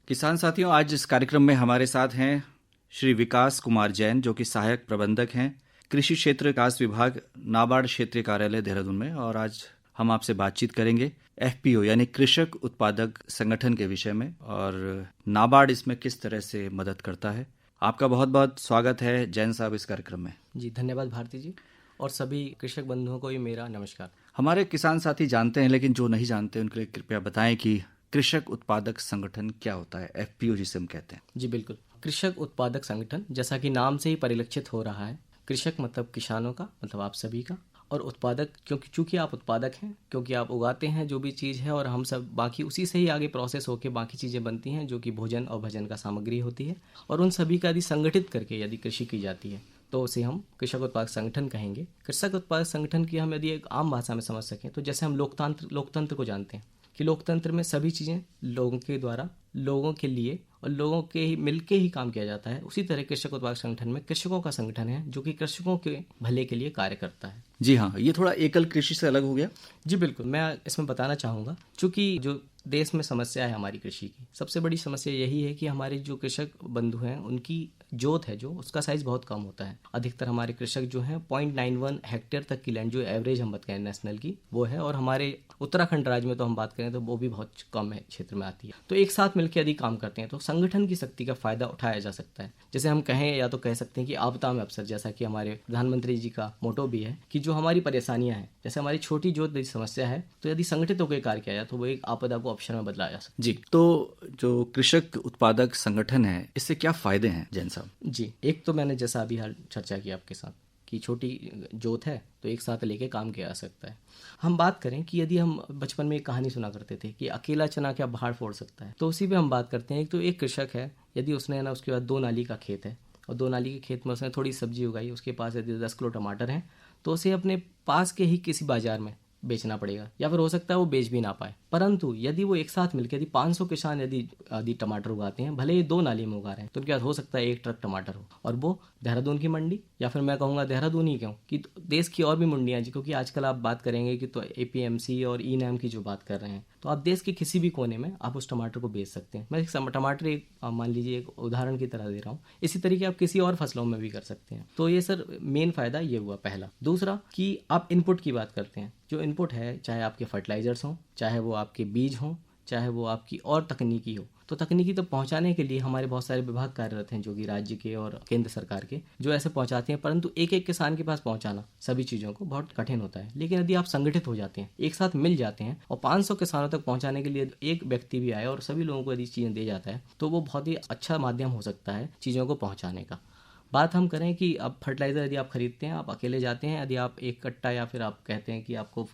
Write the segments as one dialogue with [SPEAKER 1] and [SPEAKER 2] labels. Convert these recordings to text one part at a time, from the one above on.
[SPEAKER 1] किसान साथियों, आज इस कार्यक्रम में हमारे साथ हैं श्री विकास कुमार जैन, जो कि सहायक प्रबंधक हैं कृषि क्षेत्र विकास विभाग, नाबार्ड क्षेत्रीय कार्यालय देहरादून में। और आज हम आपसे बातचीत करेंगे एफपीओ यानी कृषक उत्पादक संगठन के विषय में, और नाबार्ड इसमें किस तरह से मदद करता है। आपका बहुत बहुत स्वागत है जैन साहब इस कार्यक्रम में।
[SPEAKER 2] जी धन्यवाद भारती जी, और सभी कृषक बंधुओं को भी मेरा नमस्कार।
[SPEAKER 1] हमारे किसान साथी जानते हैं, लेकिन जो नहीं जानते उनके लिए कृपया बताएं कि कृषक उत्पादक संगठन क्या होता है, एफपीओ जिसे हम कहते हैं।
[SPEAKER 2] जी बिल्कुल, कृषक उत्पादक संगठन जैसा कि नाम से ही परिलक्षित हो रहा है, कृषक मतलब किसानों का, मतलब आप सभी का, और उत्पादक क्योंकि चूंकि आप उत्पादक हैं, क्योंकि आप उगाते हैं जो भी चीज़ है, और हम सब बाकी उसी से ही आगे प्रोसेस होकर बाकी चीज़ें बनती हैं जो कि भोजन और भजन का सामग्री होती है, और उन सभी का यदि संगठित करके यदि कृषि की जाती है तो उसे हम कृषक उत्पादक संगठन कहेंगे। कृषक उत्पादक संगठन की हम यदि एक आम भाषा में समझ सकें तो जैसे हम लोकतंत्र को जानते हैं कि लोकतंत्र में सभी चीज़ें लोगों के द्वारा, लोगों के लिए और लोगों के ही मिलके ही काम किया जाता है, उसी तरह कृषक उत्पादक संगठन में कृषकों का संगठन है जो कि कृषकों के भले के लिए कार्य करता है।
[SPEAKER 1] जी हाँ, ये थोड़ा एकल कृषि से अलग हो गया।
[SPEAKER 2] जी बिल्कुल, मैं इसमें बताना चाहूँगा, चूँकि जो देश में समस्या है हमारी कृषि की, सबसे बड़ी समस्या यही है कि हमारे जो कृषक बंधु हैं उनकी जोत है जो उसका साइज़ बहुत कम होता है। अधिकतर हमारे कृषक जो हैं 0.91 हेक्टेयर तक की लैंड, जो एवरेज हम बताते हैं नेशनल की, वो है, और हमारे उत्तराखंड राज्य में तो हम बात करें तो वो भी बहुत कम है क्षेत्र में आती है। तो एक साथ मिलकर यदि काम करते हैं तो संगठन की शक्ति का फायदा उठाया जा सकता है। जैसे हम कहें या तो कह सकते हैं कि आपदा में अवसर, जैसा कि हमारे प्रधानमंत्री जी का मोटो भी है कि जो हमारी परेशानियां हैं, जैसे हमारी छोटी जो समस्या है, तो यदि संगठित होकर कार्य किया जाए तो वो एक आपदा को अवसर में बदला जा सकता है।
[SPEAKER 1] जी, तो जो कृषक उत्पादक संगठन है, इससे क्या फायदे हैं जैन साहब?
[SPEAKER 2] जी, एक तो मैंने जैसा अभी हाल चर्चा की आपके साथ कि छोटी जोत है तो एक साथ लेके काम किया जा सकता है। हम बात करें कि यदि हम बचपन में एक कहानी सुना करते थे कि अकेला चना क्या पहाड़ फोड़ सकता है, तो उसी पे हम बात करते हैं। तो एक कृषक है, यदि उसने ना उसके बाद 2 नाली का खेत है, और 2 नाली के खेत में उसने थोड़ी सब्जी उगाई, उसके पास यदि 10 किलो टमाटर हैं, तो उसे अपने पास के ही किसी बाजार में बेचना पड़ेगा, या फिर हो सकता है वो बेच भी ना पाए। परंतु यदि वो एक साथ मिलकर यदि 500 किसान यदि टमाटर उगाते हैं, भले ही 2 नाली में उगा रहे हैं, तो उनके पास हो सकता है 1 ट्रक टमाटर हो, और वो देहरादून की मंडी, या फिर मैं कहूँगा देहरादून ही क्यों कि देश की और भी मंडियाँ, क्योंकि आजकल आप बात करेंगे कि तो एपीएमसी और ई नैम की जो बात कर रहे हैं, तो आप देश के किसी भी कोने में आप उस टमाटर को बेच सकते हैं। मैं टमाटर एक मान लीजिए एक उदाहरण की तरह दे रहा हूँ, इसी तरीके आप किसी और फसलों में भी कर सकते हैं। तो ये सर मेन फायदा ये हुआ पहला। दूसरा कि आप इनपुट की बात करते हैं, जो इनपुट है, चाहे आपके फर्टिलाइजर्स हों, चाहे वो आपके बीज हों, चाहे वो आपकी और तकनीकी हो, तो तकनीकी तो पहुंचाने के लिए हमारे बहुत सारे विभाग कार्यरत हैं जो कि राज्य के और केंद्र सरकार के, जो ऐसे पहुंचाते हैं, परंतु एक एक किसान के पास पहुंचाना सभी चीज़ों को बहुत कठिन होता है। लेकिन यदि आप संगठित हो जाते हैं, एक साथ मिल जाते हैं, और 500 किसानों तक पहुंचाने के लिए एक व्यक्ति भी आए और सभी लोगों को यदि चीज़ें दे जाता है, तो वो बहुत ही अच्छा माध्यम हो सकता है चीज़ों को पहुँचाने का। बात हम करें कि अब फर्टिलाइज़र यदि आप खरीदते हैं, आप अकेले जाते हैं, यदि आप एक कट्टा या फिर आप कहते हैं कि आपको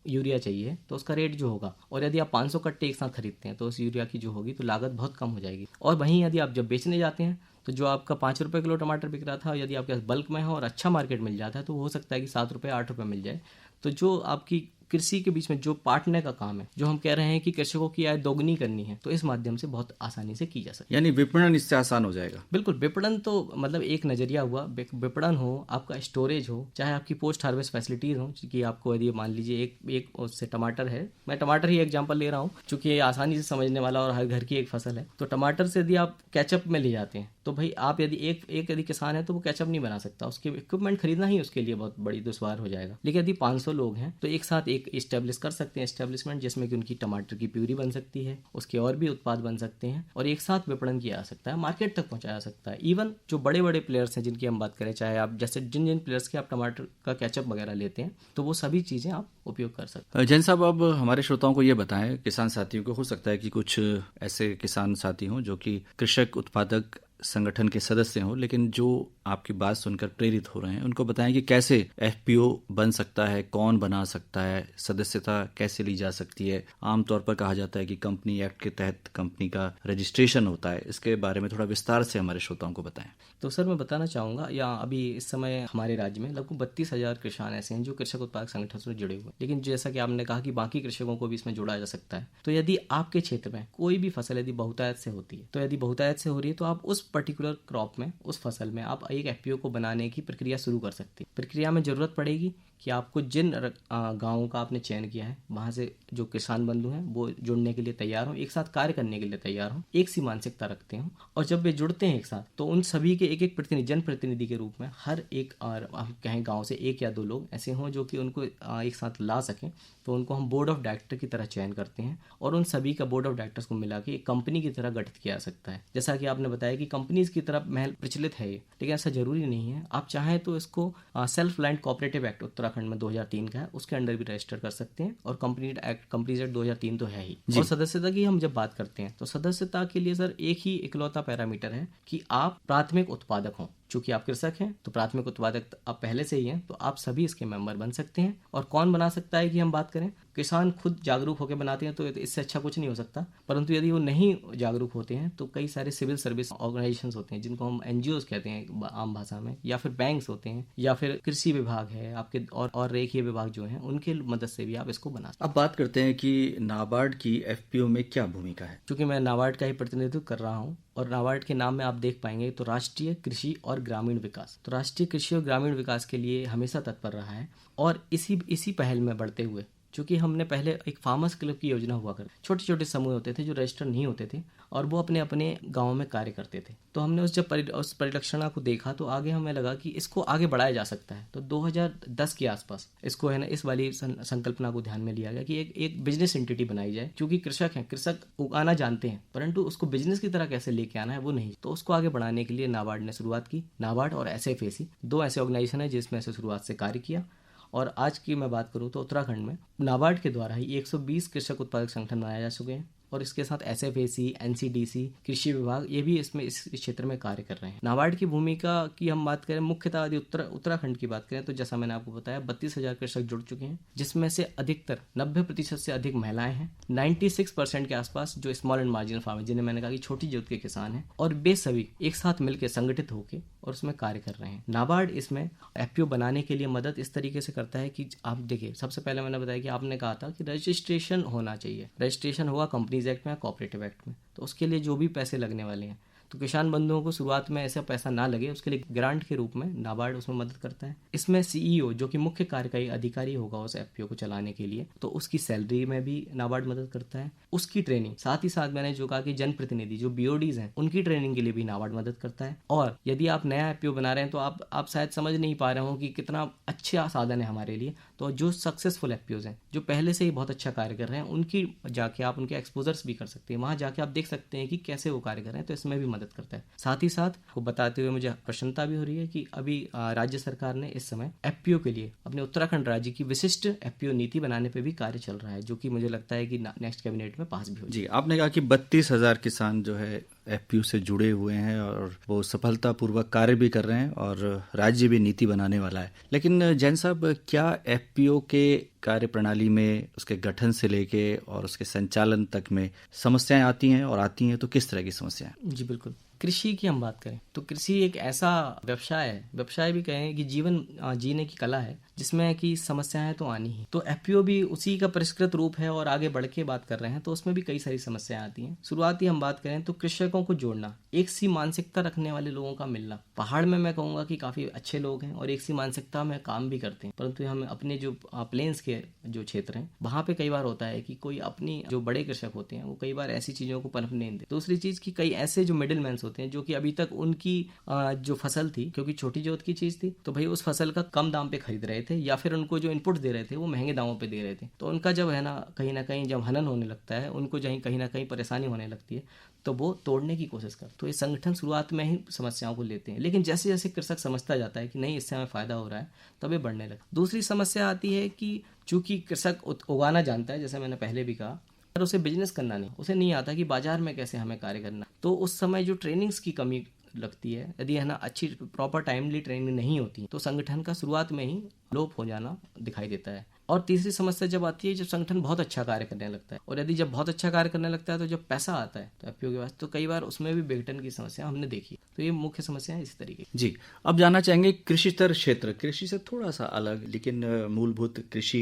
[SPEAKER 2] यूरिया चाहिए, तो उसका रेट जो होगा, और यदि आप 500 कट्टे एक साथ खरीदते हैं तो उस यूरिया की जो होगी तो लागत बहुत कम हो जाएगी। और वहीं यदि आप जब बेचने जाते हैं तो जो आपका 5 रुपये किलो टमाटर बिक रहा था, यदि आपके पास बल्क में है और अच्छा मार्केट मिल जाता है, तो हो सकता है कि 7 रुपये 8 रुपये मिल जाए। तो जो आपकी कृषि के बीच में जो पार्टनर का काम है, जो हम कह रहे हैं कि कृषकों की आय दोगुनी करनी है, तो इस माध्यम से बहुत आसानी से की जा सकती है।
[SPEAKER 1] यानी विपणन इससे आसान हो जाएगा।
[SPEAKER 2] बिल्कुल, विपणन तो मतलब एक नजरिया हुआ। विपणन हो, आपका स्टोरेज हो, चाहे आपकी पोस्ट हार्वेस्ट फैसिलिटीज हो, कि आपको यदि मान लीजिए एक उससे टमाटर है, मैं टमाटर ही एग्जांपल ले रहा हूँ क्योंकि ये आसानी से समझने वाला और हर घर की एक फसल है। तो टमाटर से यदि आप केचप में ले जाते हैं, तो भाई आप यदि एक यदि किसान है तो वो केचप नहीं बना सकता, उसके इक्विपमेंट खरीदना ही उसके लिए बहुत बड़ी दुश्वार हो जाएगा। लेकिन यदि 500 लोग हैं तो एक साथ एक इस्टेब्लिश कर सकते हैं एस्टेब्लिशमेंट, जिसमें कि उनकी टमाटर की प्यूरी बन सकती है, उसके और भी उत्पाद बन सकते हैं, और एक साथ विपणन किया जा सकता है, मार्केट तक पहुंचाया जा सकता है। इवन जो बड़े बड़े प्लेयर्स हैं जिनकी हम बात करें, चाहे आप जैसे जिन प्लेयर्स के आप टमाटर का केचप वगैरह लेते हैं, तो वो सभी चीज़ें आप उपयोग कर सकते हैं।
[SPEAKER 1] जैन साहब, अब हमारे श्रोताओं को ये बताएं, किसान साथियों को हो सकता है कि कुछ ऐसे किसान साथी हों जो कि कृषक उत्पादक संगठन के सदस्य हों, लेकिन जो आपकी बात सुनकर प्रेरित हो रहे हैं, उनको बताएं कि कैसे एफपीओ बन सकता है, कौन बना सकता है, सदस्यता कैसे ली जा सकती है। आमतौर पर कहा जाता है कि कंपनी एक्ट के तहत कंपनी का रजिस्ट्रेशन होता है। इसके बारे में थोड़ा विस्तार से हमारे श्रोताओं को बताएं।
[SPEAKER 2] तो सर मैं बताना चाहूँगा, या अभी इस समय हमारे राज्य में लगभग 32,000 किसान ऐसे हैं जो कृषक उत्पादक संगठन से जुड़े हुए, लेकिन जैसा कि आपने कहा कि बाकी कृषकों को भी इसमें जोड़ा जा सकता है। तो यदि आपके क्षेत्र में कोई भी फसल यदि बहुतायत से होती है, तो यदि बहुतायत से हो रही है, तो आप उस पर्टिकुलर क्रॉप में, उस फसल में आप एक एफपीओ को बनाने की प्रक्रिया शुरू कर सकते हैं। प्रक्रिया में जरूरत पड़ेगी कि आपको जिन गाँवों का आपने चयन किया है वहाँ से जो किसान बंधु हैं वो जुड़ने के लिए तैयार हों, एक साथ कार्य करने के लिए तैयार हों, एक सी मानसिकता रखते हों, और जब वे जुड़ते हैं एक साथ तो उन सभी के एक एक प्रतिनिधि, जनप्रतिनिधि के रूप में हर एक, और हम कहें गाँव से 1 या 2 लोग ऐसे हों जो कि उनको एक साथ ला सकें, तो उनको हम बोर्ड ऑफ डायरेक्टर की तरह चयन करते हैं और उन सभी का बोर्ड ऑफ डायरेक्टर्स को मिला के एक कंपनी की तरह गठित किया जा सकता है। जैसा कि आपने बताया कि कंपनीज की तरफ महल प्रचलित है ये, लेकिन ऐसा जरूरी नहीं है। आप चाहें तो इसको self lined cooperative act Uttarakhand में 2003 का है, उसके अंडर भी रजिस्टर कर सकते हैं, और कंपनीज एक्ट 2003 तो है ही। और सदस्यता की हम जब बात करते हैं तो सदस्यता के लिए सर एक ही इकलौता पैरामीटर है कि आप प्राथमिक उत्पादक हों। चूंकि आप कृषक हैं तो प्राथमिक उत्पादक आप पहले से ही हैं, तो आप सभी इसके मेंबर बन सकते हैं। और कौन बना सकता है कि हम बात करें, किसान खुद जागरूक होकर बनाते हैं तो इससे अच्छा कुछ नहीं हो सकता, परंतु यदि वो नहीं जागरूक होते हैं तो कई सारे सिविल सर्विस ऑर्गेनाइजेशंस होते हैं जिनको हम एनजीओज कहते हैं आम भाषा में, या फिर बैंक्स होते हैं, या फिर कृषि विभाग है आपके, और रेखीय विभाग जो हैं उनके मदद से भी आप इसको बना सकते हैं।
[SPEAKER 1] अब बात करते हैं कि नाबार्ड की एफपीओ में क्या भूमिका है।
[SPEAKER 2] क्योंकि मैं नाबार्ड का ही प्रतिनिधित्व कर रहा हूँ, और नाबार्ड के नाम में आप देख पाएंगे तो राष्ट्रीय कृषि और ग्रामीण विकास, तो राष्ट्रीय कृषि और ग्रामीण विकास के लिए हमेशा तत्पर रहा है। और इसी पहल में बढ़ते हुए, चूँकि हमने पहले एक फार्मर्स क्लब की योजना हुआ करती, छोटे छोटे समूह होते थे जो रजिस्टर नहीं होते थे और वो अपने अपने गाँव में कार्य करते थे, तो हमने उस परिलक्षणा को देखा तो आगे हमें लगा कि इसको आगे बढ़ाया जा सकता है। तो 2010 के आसपास इसको है ना, इस वाली संकल्पना को ध्यान में लिया गया कि एक बिजनेस एंटिटी बनाई जाए, क्योंकि कृषक हैं, कृषक उगाना जानते हैं, परंतु उसको बिजनेस की तरह कैसे लेके आना है वो नहीं। तो उसको आगे बढ़ाने के लिए नाबार्ड ने शुरुआत की। नाबार्ड और SFAC 2 ऐसे ऑर्गेनाइजेशन है जिसमें से शुरुआत से कार्य किया, और आज की मैं बात करूं तो उत्तराखंड में नाबार्ड के द्वारा ही 120 कृषक उत्पादक संगठन बनाए जा चुके हैं, और इसके साथ SFAC, NCDC, कृषि विभाग ये भी इसमें इस क्षेत्र में कार्य कर रहे हैं। नाबार्ड की भूमिका की हम बात करें, मुख्यतः यदि उत्तराखंड की बात करें तो जैसा मैंने आपको बताया 32,000 कृषक जुड़ चुके हैं, जिसमें से अधिकतर 90% से अधिक महिलाएं हैं। 96% के आसपास जो स्मॉल एंड मार्जिनल फार्मर, जिन्हें मैंने कहा कि छोटी जोत के किसान हैं, और वे सभी एक साथ मिलकर संगठित होकर और उसमें कार्य कर रहे हैं। नाबार्ड इसमें FPO बनाने के लिए मदद इस तरीके से करता है कि आप देखिए, सबसे पहले मैंने बताया कि आपने कहा था कि रजिस्ट्रेशन होना चाहिए, रजिस्ट्रेशन होगा कंपनीज एक्ट में, कोऑपरेटिव एक्ट में, तो उसके लिए जो भी पैसे लगने वाले हैं, तो किसान बंधुओं को शुरुआत में ऐसा पैसा ना लगे उसके लिए ग्रांट के रूप में नाबार्ड उसमें मदद करता है। इसमें CEO जो कि मुख्य कार्यकारी अधिकारी होगा उस FPO को चलाने के लिए, तो उसकी सैलरी में भी नाबार्ड मदद करता है, उसकी ट्रेनिंग, साथ ही साथ मैंने जो कहा कि जनप्रतिनिधि जो BODs हैं उनकी ट्रेनिंग के लिए भी नाबार्ड मदद करता है। और यदि आप नया FPO बना रहे हैं तो आप शायद समझ नहीं पा रहे हो कि कितना अच्छा साधन है हमारे लिए। तो जो सक्सेसफुल FPOs हैं, जो पहले से ही बहुत अच्छा कार्य कर रहे हैं, उनकी जाके आप उनके एक्सपोजर्स भी कर सकते हैं, वहाँ जाके आप देख सकते हैं कि कैसे वो कार्य कर रहे हैं, तो इसमें भी मदद करता है। साथ ही साथ वो बताते हुए मुझे प्रसन्नता भी हो रही है कि अभी राज्य सरकार ने इस समय FPO के लिए अपने उत्तराखंड राज्य की विशिष्ट FPO नीति बनाने पे भी कार्य चल रहा है, जो कि मुझे लगता है कि नेक्स्ट कैबिनेट में पास भी हो।
[SPEAKER 1] जी, आपने कहा कि 32,000 किसान जो है FPO से जुड़े हुए हैं और वो सफलतापूर्वक कार्य भी कर रहे हैं और राज्य भी नीति बनाने वाला है। लेकिन जैन साहब, क्या FPO के कार्य प्रणाली में, उसके गठन से लेके और उसके संचालन तक में समस्याएं आती हैं, और आती हैं तो किस तरह की समस्याएं?
[SPEAKER 2] जी बिल्कुल। कृषि की हम बात करें तो कृषि एक ऐसा व्यवसाय भी कहें कि जीवन जीने की कला है, जिसमें कि समस्याएं तो आनी ही। तो FPO भी उसी का परिष्कृत रूप है, और आगे बढ़ के बात कर रहे हैं तो उसमें भी कई सारी समस्याएं आती हैं। शुरुआती हम बात करें तो कृषकों को जोड़ना, एक सी मानसिकता रखने वाले लोगों का मिलना। पहाड़ में मैं कहूँगा कि काफ़ी अच्छे लोग हैं और एक सी मानसिकता में काम भी करते हैं, परंतु हम अपने जो प्लेन्स के जो क्षेत्र हैं वहाँ पे कई बार होता है कि कोई अपनी जो बड़े कृषक होते हैं वो कई बार ऐसी चीज़ों को पनपने नहीं देते। दूसरी चीज़ कि कई ऐसे जो मिडिल मैन होते हैं जो कि अभी तक उनकी जो फसल थी, क्योंकि छोटी जोत की चीज़ थी, तो भाई उस फसल का कम दाम पे खरीद रहे थे, या फिर उनको जो इनपुट दे रहे थे वो महंगे दामों पे दे रहे थे। तो उनका जब है ना कहीं जब हनन होने लगता है, उनको कहीं ना कहीं परेशानी होने लगती है, तो वो तोड़ने की कोशिश कर। तो ये संगठन शुरुआत में ही समस्याओं को लेते हैं, लेकिन जैसे जैसे कृषक समझता जाता है कि नहीं इससे हमें फायदा हो रहा है, तब ये बढ़ने लगता है। दूसरी समस्या आती है कि चूंकि कृषक उगाना जानता है, जैसे मैंने पहले भी कहा, पर उसे बिजनेस करना नहीं, उसे नहीं आता कि बाजार में कैसे हमें कार्य करना। तो उस समय जो ट्रेनिंग्स की कमी लगती है, यदि है ना अच्छी प्रॉपर टाइमली ट्रेनिंग नहीं होती, तो संगठन का शुरुआत में ही लोप हो जाना दिखाई देता है। और तीसरी समस्या जब आती है जब संगठन बहुत अच्छा कार्य करने लगता है, और यदि जब बहुत अच्छा कार्य करने लगता है तो जब पैसा आता है तो FPO के पास, तो कई बार उसमें भी विघटन की समस्या हमने देखी। तो ये मुख्य समस्या है इसी तरीके।
[SPEAKER 1] जी, अब जानना चाहेंगे कृषितर क्षेत्र, कृषि से थोड़ा सा अलग, लेकिन मूलभूत कृषि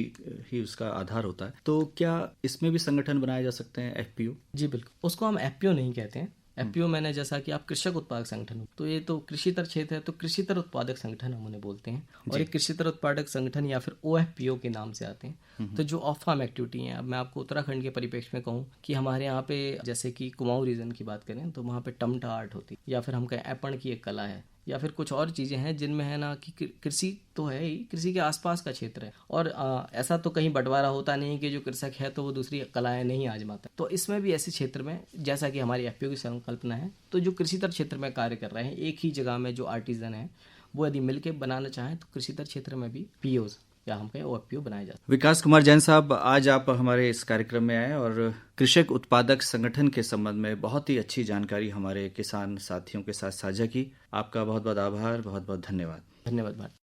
[SPEAKER 1] ही उसका आधार होता है, तो क्या इसमें भी संगठन बनाए जा सकते हैं FPO?
[SPEAKER 2] जी बिल्कुल, उसको हम FPO नहीं कहते हैं, एफपीओ मैंने जैसा कि आप कृषक उत्पादक संगठन, तो ये तो कृषितर क्षेत्र है, तो कृषितर उत्पादक संगठन हम उन्हें बोलते हैं। और एक कृषितर उत्पादक संगठन या फिर ओएफपीओ के नाम से आते हैं। तो जो ऑफ फार्म एक्टिविटी है, अब मैं आपको उत्तराखंड के परिप्रेक्ष्य में कहूँ कि हमारे यहाँ पे जैसे कि कुमाऊं रीजन की बात करें तो वहाँ पे टमटा आर्ट होती है, या फिर हम कहें ऐपण की एक कला है, या फिर कुछ और चीज़ें हैं जिनमें है ना कि कृषि तो है ही, कृषि के आसपास का क्षेत्र है। और ऐसा तो कहीं बंटवारा होता नहीं कि जो कृषक है तो वो दूसरी कलाएं नहीं आजमाता। तो इसमें भी ऐसे क्षेत्र में जैसा कि हमारी एफपीओ की संकल्पना है, तो जो कृषितर क्षेत्र में कार्य कर रहे हैं, एक ही जगह में जो आर्टिजन है वो यदि मिलकर बनाना चाहें तो कृषितर क्षेत्र में भी पीओज या हम कहें ओएफपीओ बनाए जाते हैं।
[SPEAKER 1] विकास कुमार जैन साहब, आज आप हमारे इस कार्यक्रम में आए और कृषक उत्पादक संगठन के संबंध में बहुत ही अच्छी जानकारी हमारे किसान साथियों के साथ साझा की। आपका बहुत बहुत आभार, बहुत बहुत धन्यवाद।
[SPEAKER 2] धन्यवाद।